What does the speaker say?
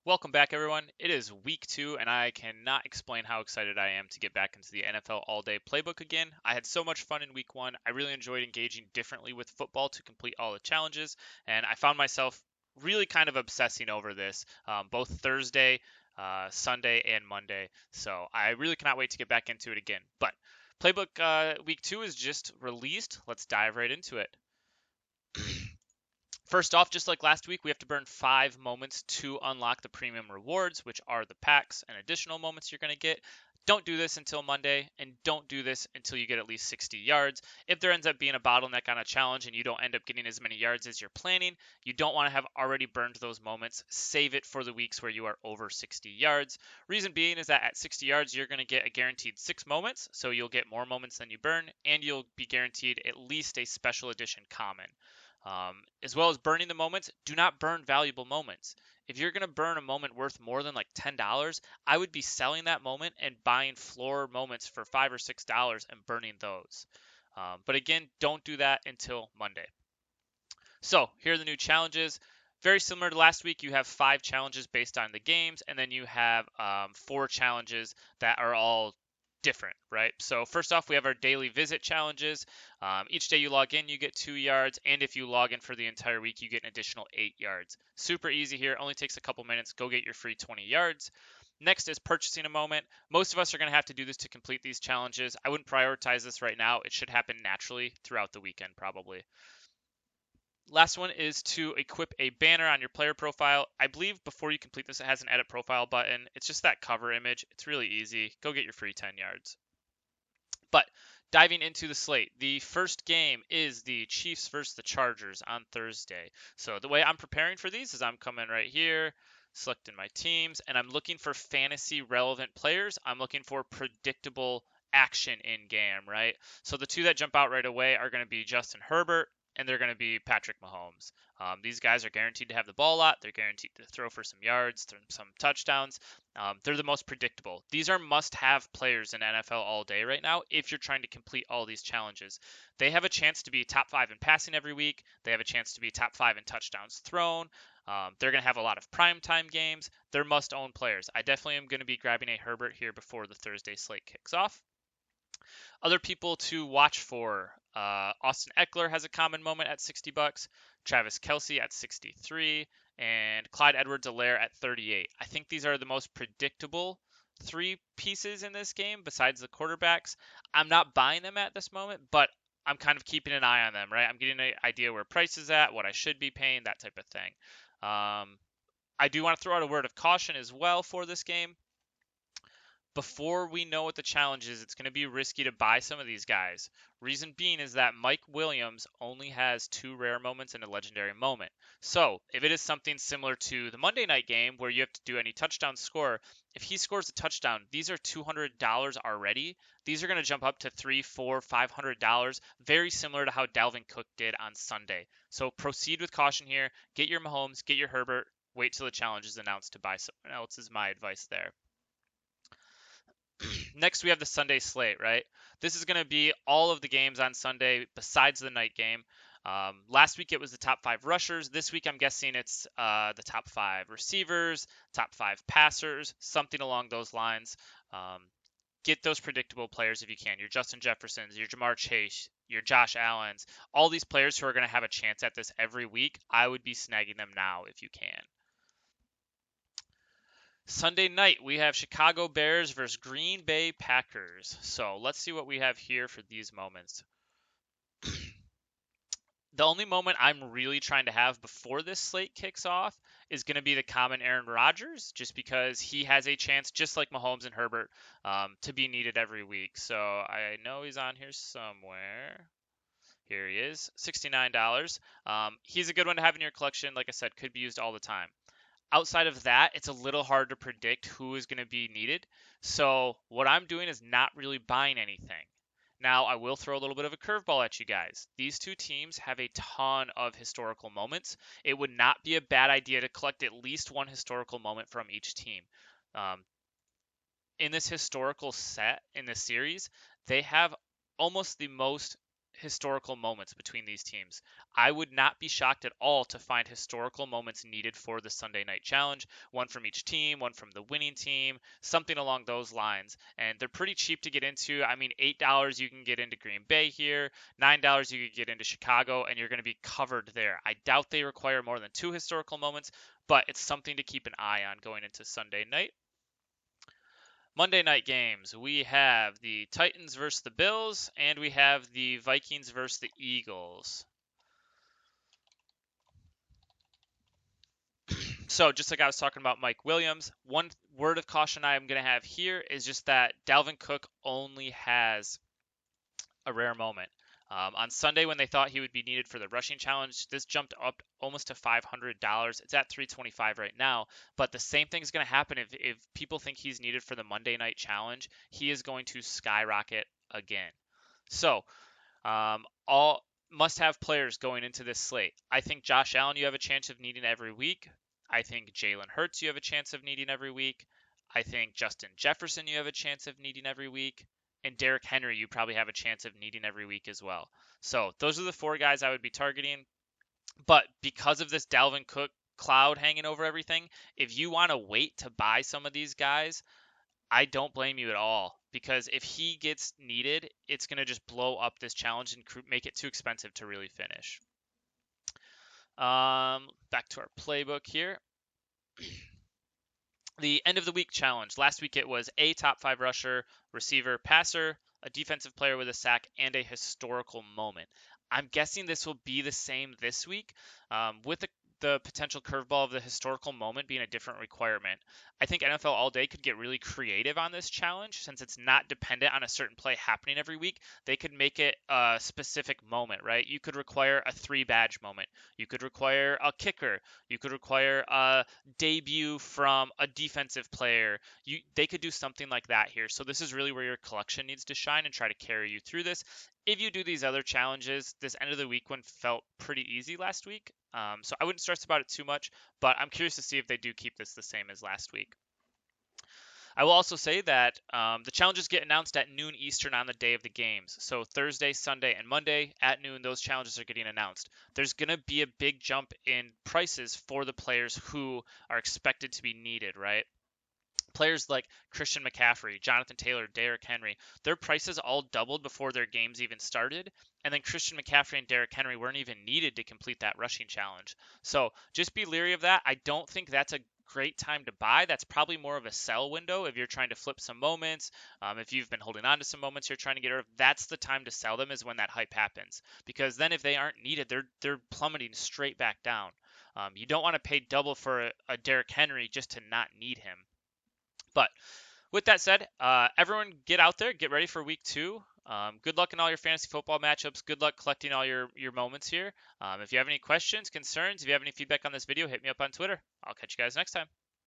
Welcome back, everyone. It is week 2, and I cannot explain how excited I am to get back into the NFL All Day Playbook again. I had so much fun in week 1. I really enjoyed engaging differently with football to complete all the challenges, and I found myself really kind of obsessing over this both Thursday, Sunday, and Monday. So I really cannot wait to get back into it again. But Playbook week 2 is just released. Let's dive right into it. First off, just like last week, we have to burn 5 moments to unlock the premium rewards, which are the packs and additional moments you're going to get. Don't do this until Monday, and don't do this until you get at least 60 yards. If there ends up being a bottleneck on a challenge and you don't end up getting as many yards as you're planning, you don't want to have already burned those moments. Save it for the weeks where you are over 60 yards. Reason being is that at 60 yards, you're going to get a guaranteed 6 moments, so you'll get more moments than you burn, and you'll be guaranteed at least a special edition common. As well as burning the moments, do not burn valuable moments. If you're going to burn a moment worth more than like $10, I would be selling that moment and buying floor moments for $5 or $6 and burning those. But again, don't do that until Monday. So here are the new challenges. Very similar to last week, you have 5 challenges based on the games, and then you have 4 challenges that are all different, right? So first off, we have our daily visit challenges. Each day you log in, you get 2 yards, and if you log in for the entire week, you get an additional 8 yards. Super easy here, only takes a couple minutes. Go get your free 20 yards. Next is purchasing a moment. Most of us are going to have to do this to complete these challenges. I wouldn't prioritize this right now. It should happen naturally throughout the weekend, probably. Last one is to equip a banner on your player profile. I believe before you complete this, it has an edit profile button. It's just that cover image. It's really easy. Go get your free 10 yards. But diving into the slate, the first game is the Chiefs versus the Chargers on Thursday. So the way I'm preparing for these is I'm coming right here, selecting my teams, and I'm looking for fantasy relevant players. I'm looking for predictable action in game, right? So the two that jump out right away are going to be Justin Herbert and they're going to be Patrick Mahomes. These guys are guaranteed to have the ball a lot. They're guaranteed to throw for some yards, some touchdowns. They're the most predictable. These are must-have players in NFL all day right now if you're trying to complete all these challenges. They have a chance to be top 5 in passing every week. They have a chance to be top 5 in touchdowns thrown. They're going to have a lot of primetime games. They're must-own players. I definitely am going to be grabbing a Herbert here before the Thursday slate kicks off. Other people to watch for. Austin Eckler has a common moment at $60, Travis Kelce at 63, and Clyde Edwards-Helaire at 38. I think these are the most predictable 3 pieces in this game besides the quarterbacks. I'm not buying them at this moment, but I'm kind of keeping an eye on them, right? I'm getting an idea where price is at, what I should be paying, that type of thing. I do want to throw out a word of caution as well for this game. Before we know what the challenge is, it's going to be risky to buy some of these guys. Reason being is that Mike Williams only has 2 rare moments and a legendary moment. So if it is something similar to the Monday night game where you have to do any touchdown score, if he scores a touchdown, these are $200 already. These are going to jump up to $300, $400, $500, very similar to how Dalvin Cook did on Sunday. So proceed with caution here. Get your Mahomes, get your Herbert. Wait till the challenge is announced to buy someone else is my advice there. Next, we have the Sunday slate, right? This is going to be all of the games on Sunday besides the night game. Last week it was the top 5 rushers. This week I'm guessing it's the top 5 receivers, top 5 passers, something along those lines. Get those predictable players if you can. Your Justin Jeffersons, your Jamar Chase, your Josh Allens, all these players who are going to have a chance at this every week. I would be snagging them now if you can. Sunday night, we have Chicago Bears versus Green Bay Packers. So let's see what we have here for these moments. The only moment I'm really trying to have before this slate kicks off is going to be the common Aaron Rodgers, just because he has a chance, just like Mahomes and Herbert, to be needed every week. So I know he's on here somewhere. Here he is, $69. He's a good one to have in your collection. Like I said, could be used all the time. Outside of that, it's a little hard to predict who is going to be needed. So what I'm doing is not really buying anything. Now, I will throw a little bit of a curveball at you guys. These 2 teams have a ton of historical moments. It would not be a bad idea to collect at least 1 historical moment from each team. In this historical set, in this series, they have almost the most historical moments between these teams. I would not be shocked at all to find historical moments needed for the Sunday Night Challenge, one from each team, one from the winning team, something along those lines. And they're pretty cheap to get into. I mean, $8 you can get into Green Bay here, $9 you could get into Chicago, and you're going to be covered there. I doubt they require more than 2 historical moments, but it's something to keep an eye on going into Sunday night. Monday night games, we have the Titans versus the Bills, and we have the Vikings versus the Eagles. So just like I was talking about Mike Williams, one word of caution I am going to have here is just that Dalvin Cook only has a rare moment. On Sunday, when they thought he would be needed for the rushing challenge, this jumped up almost to $500. It's at $325 right now, but the same thing is going to happen if people think he's needed for the Monday night challenge. He is going to skyrocket again. So, all must-have players going into this slate. I think Josh Allen you have a chance of needing every week. I think Jalen Hurts you have a chance of needing every week. I think Justin Jefferson you have a chance of needing every week. And Derrick Henry, you probably have a chance of needing every week as well. So those are the 4 guys I would be targeting. But because of this Dalvin Cook cloud hanging over everything, if you want to wait to buy some of these guys, I don't blame you at all. Because if he gets needed, it's going to just blow up this challenge and make it too expensive to really finish. Back to our playbook here. The end of the week challenge. Last week it was a top 5 rusher, receiver, passer, a defensive player with a sack, and a historical moment. I'm guessing this will be the same this week, with the potential curveball of the historical moment being a different requirement. I think NFL All Day could get really creative on this challenge since it's not dependent on a certain play happening every week. They could make it a specific moment, right? You could require a 3-badge moment. You could require a kicker. You could require a debut from a defensive player. They could do something like that here. So this is really where your collection needs to shine and try to carry you through this. If you do these other challenges, this end of the week one felt pretty easy last week. So I wouldn't stress about it too much, but I'm curious to see if they do keep this the same as last week. I will also say that the challenges get announced at noon Eastern on the day of the games. So Thursday, Sunday, and Monday at noon, those challenges are getting announced. There's going to be a big jump in prices for the players who are expected to be needed, right? Players like Christian McCaffrey, Jonathan Taylor, Derrick Henry, their prices all doubled before their games even started. And then Christian McCaffrey and Derrick Henry weren't even needed to complete that rushing challenge. So just be leery of that. I don't think that's a great time to buy. That's probably more of a sell window if you're trying to flip some moments. If you've been holding on to some moments you're trying to get rid of, that's the time to sell them, is when that hype happens. Because then if they aren't needed, they're plummeting straight back down. You don't want to pay double for a Derrick Henry just to not need him. But with that said, everyone get out there, get ready for week 2. Good luck in all your fantasy football matchups. Good luck collecting all your moments here. If you have any questions, concerns, if you have any feedback on this video, hit me up on Twitter. I'll catch you guys next time.